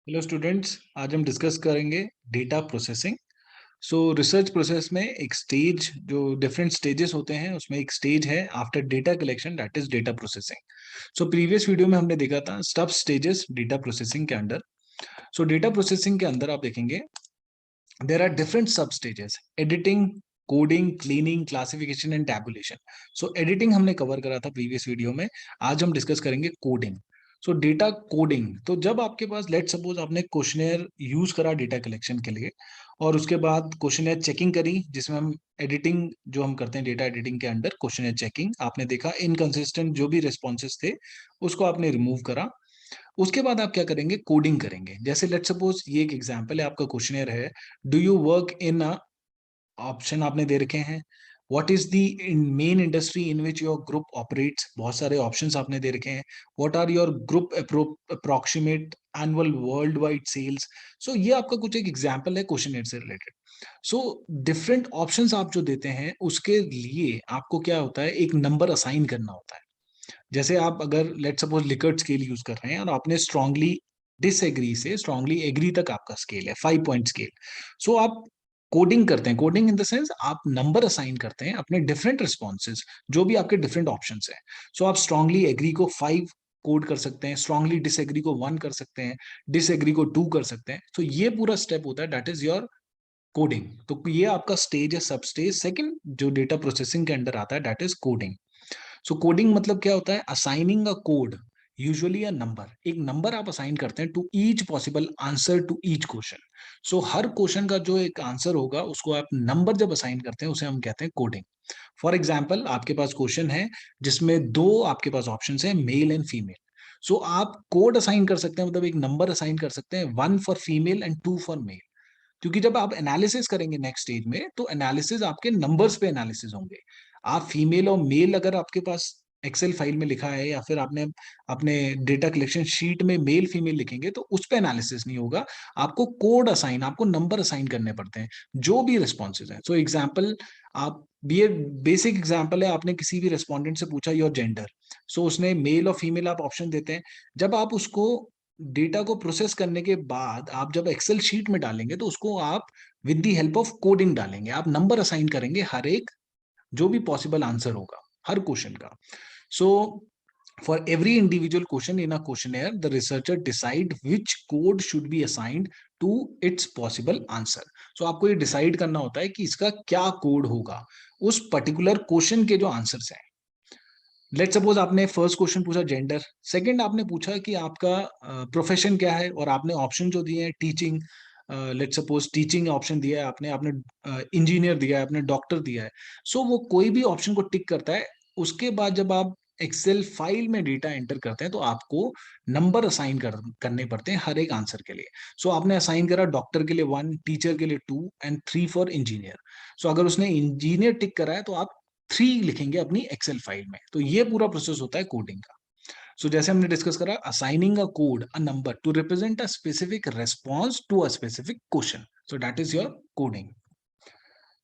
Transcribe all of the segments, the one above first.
Hello students, आज हम discuss करेंगे डेटा प्रोसेसिंग। सो रिसर्च प्रोसेस में एक स्टेज, जो डिफरेंट स्टेजेस होते हैं, उसमें एक स्टेज है after data collection, that is data processing. So previous video में हमने देखा था सब स्टेजेस डेटा प्रोसेसिंग के अंदर। सो डेटा प्रोसेसिंग के अंदर आप देखेंगे देर आर डिफरेंट सब stages: editing, coding, cleaning, classification and tabulation. So editing हमने कवर करा था प्रीवियस वीडियो में। आज हम डिस्कस करेंगे कोडिंग। सो डेटा कोडिंग, तो जब आपके पास लेट सपोज आपने क्वेश्चनेयर यूज करा डेटा कलेक्शन के लिए, और उसके बाद क्वेश्चनेयर चेकिंग करी, जिसमें हम एडिटिंग जो हम करते हैं डेटा एडिटिंग के अंदर, क्वेश्चनेयर चेकिंग, आपने देखा इनकंसिस्टेंट जो भी रिस्पॉन्सेज थे उसको आपने रिमूव करा। उसके बाद आप क्या करेंगे, कोडिंग करेंगे। जैसे लेट सपोज ये एक एग्जांपल है, आपका क्वेश्चनर है, do you work in a, option आपने दे रखे हैं, what is the main industry in which your group operates, बहुत सारे ऑप्शंस आपने दे रखे हैं। What are your group approximate annual worldwide sales. So ये आपका कुछ एक एग्जांपल है क्वेश्चनर से रिलेटेड। सो डिफरेंट ऑप्शंस आप जो देते हैं उसके लिए आपको क्या होता है, एक नंबर असाइन करना होता है। जैसे आप अगर let suppose Likert scale use कर रहे हैं और आपने स्ट्रांगली डिसएग्री से स्ट्रांगली एग्री तक आपका स्केल है, 5 पॉइंट स्केल। सो आप कोडिंग करते हैं, कोडिंग इन द सेंस आप नंबर असाइन करते हैं अपने डिफरेंट रिस्पॉन्सेज, जो भी आपके डिफरेंट ऑप्शन है। सो आप स्ट्रांगली एग्री को 5 कोड कर सकते हैं, स्ट्रांगली डिसएग्री को 1 कर सकते हैं, डिसएग्री को 2 कर सकते हैं। सो ये पूरा स्टेप होता है, दैट इज योर कोडिंग। तो ये आपका स्टेज है, सब स्टेज सेकंड जो डेटा प्रोसेसिंग के अंडर आता है, that is coding. So coding मतलब क्या होता है, assigning a code, usually a number, एक नंबर आप असाइन करते हैं to each possible answer to each question. So हर क्वेश्चन का जो एक आंसर होगा उसको आप नंबर जब असाइन करते हैं उसे हम कहते हैं कोडिंग। फॉर एग्जाम्पल आपके पास क्वेश्चन है जिसमें दो आपके पास ऑप्शन है, मेल एंड फीमेल। सो आप कोड असाइन कर सकते हैं, मतलब एक नंबर असाइन कर सकते हैं, 1 for female and 2 for male. क्योंकि जब आप एनालिसिस करेंगे नेक्स्ट स्टेज में, तो एनालिसिस आपके नंबर्स पे एनालिसिस होंगे। आप फीमेल और मेल अगर आपके पास एक्सेल फाइल में लिखा है, या फिर आपने अपने डेटा कलेक्शन शीट में मेल फीमेल लिखेंगे, तो उस पे एनालिसिस नहीं होगा। आपको कोड असाइन, आपको नंबर असाइन करने पड़ते हैं जो भी रिस्पॉन्सेज हैं। सो एग्जाम्पल, आप ये बेसिक एग्जाम्पल है, आपने किसी भी रेस्पॉन्डेंट से पूछा योर जेंडर, सो उसने मेल और फीमेल आप ऑप्शन देते हैं। जब आप उसको डेटा को प्रोसेस करने के बाद आप जब एक्सेल शीट में डालेंगे, तो उसको आप with the help of coding डालेंगे, आप नंबर असाइन करेंगे हर एक जो भी पॉसिबल आंसर होगा हर क्वेश्चन का। So for every individual question in a questionnaire, the researcher decide which code should be assigned to its possible answer. So आपको ये डिसाइड करना होता है कि इसका क्या कोड होगा उस पर्टिकुलर क्वेश्चन के जो आंसर्स हैं। लेट सपोज आपने फर्स्ट क्वेश्चन पूछा जेंडर, सेकंड आपने पूछा कि आपका प्रोफेशन क्या है, और आपने ऑप्शन जो दिए हैं teaching, let suppose teaching option दिया है आपने, आपने इंजीनियर दिया है, आपने डॉक्टर दिया है। सो वो कोई भी ऑप्शन को टिक करता है। उसके बाद जब आप एक्सेल फाइल में डेटा एंटर करते हैं, तो आपको नंबर असाइन करने पड़ते हैं हर एक आंसर के लिए। सो आपने असाइन करा डॉक्टर के लिए 1, टीचर के लिए 2 एंड 3 फॉर इंजीनियर। सो अगर उसने इंजीनियर टिक करा है, तो आप 3 लिखेंगे अपनी एक्सेल फाइल में। तो ये पूरा प्रोसेस होता है कोडिंग का। सो जैसे हमने डिस्कस करा, assigning a code a number to represent a specific response to a specific question, so that is your coding.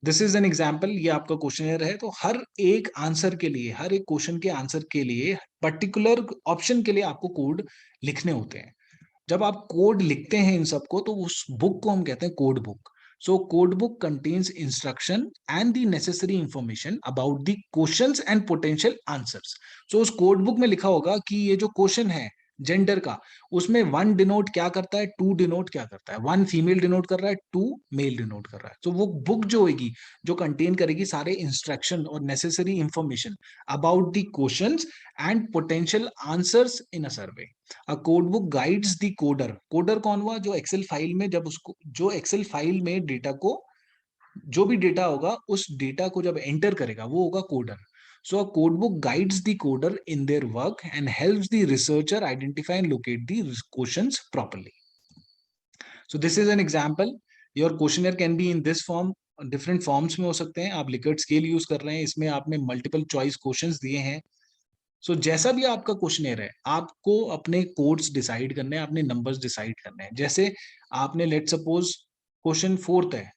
This is an example, ये आपका क्वेश्चन है, तो हर एक आंसर के लिए, हर एक क्वेश्चन के आंसर के लिए, पर्टिकुलर ऑप्शन के लिए आपको कोड लिखने होते हैं। जब आप कोड लिखते हैं इन सबको, तो उस बुक को हम कहते हैं code book. So code book contains instruction and the necessary information about the questions and potential answers. So उस कोड बुक में लिखा होगा कि ये जो क्वेश्चन है जेंडर का, उसमें 1 डिनोट क्या करता है, 2 डिनोट क्या करता है, 1 फीमेल डिनोट कर रहा है, 2 मेल डिनोट कर रहा है। तो वो बुक जो होगी, जो कंटेन करेगी सारे इंस्ट्रक्शन और necessary information about the questions and potential answers in a survey. A code book guides the coder. Coder कौन हुआ, जो एक्सेल फाइल में जब उसको, जो एक्सेल फाइल में डेटा को, जो भी डेटा होगा उस डेटा को जब एंटर करेगा, वो होगा coder. So a code book guides the coder in their work and helps the researcher identify and locate the questions properly. So this is an example. Your questionnaire can be in this form, different forms में हो सकते हैं। आप Likert scale use कर रहे हैं, इसमें आपने मल्टीपल चॉइस क्वेश्चंस दिए हैं। सो जैसा भी आपका क्वेश्चनर है, आपको अपने कोड्स डिसाइड करने हैं, अपने नंबर्स डिसाइड करने हैं। जैसे आपने लेट सपोज क्वेश्चन फोर्थ है,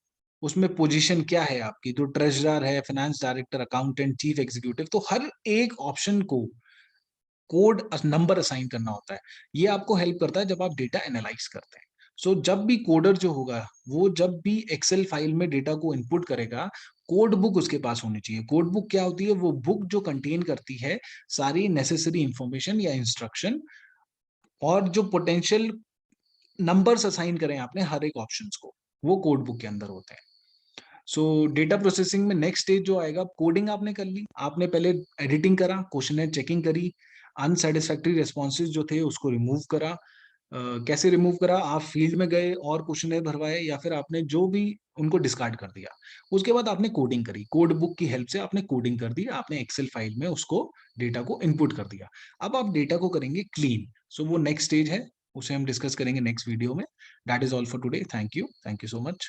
उसमें पोजीशन क्या है आपकी, तो ट्रेजरर है, finance director, accountant, chief executive. तो हर एक ऑप्शन को कोड नंबर असाइन करना होता है। ये आपको हेल्प करता है जब आप डेटा एनालाइज करते हैं। सो जब भी कोडर जो होगा, वो जब भी एक्सेल फाइल में डेटा को इनपुट करेगा, कोड बुक उसके पास होनी चाहिए। कोड बुक क्या होती है? वो बुक जो कंटेन करती है सारी नेसेसरी इंफॉर्मेशन या इंस्ट्रक्शन, और जो पोटेंशियल नंबर्स असाइन करें आपने हर एक ऑप्शंस को, वो कोड बुक के अंदर होते हैं। सो डेटा प्रोसेसिंग में नेक्स्ट स्टेज जो आएगा, कोडिंग आपने कर ली, आपने पहले एडिटिंग करा, क्वेश्चन चेकिंग करी, अनसेटिस्फैक्टरी रिस्पॉन्सेज जो थे उसको रिमूव करा। कैसे रिमूव करा? आप फील्ड में गए और क्वेश्चन भरवाए, या फिर आपने जो भी उनको डिस्कार्ड कर दिया। उसके बाद आपने कोडिंग करी, कोड बुक की हेल्प से आपने कोडिंग कर दी, आपने एक्सेल फाइल में उसको डेटा को इनपुट कर दिया। अब आप डेटा को करेंगे क्लीन। सो वो नेक्स्ट स्टेज है, उसे हम डिस्कस करेंगे नेक्स्ट वीडियो में। That is all for today. Thank you so much.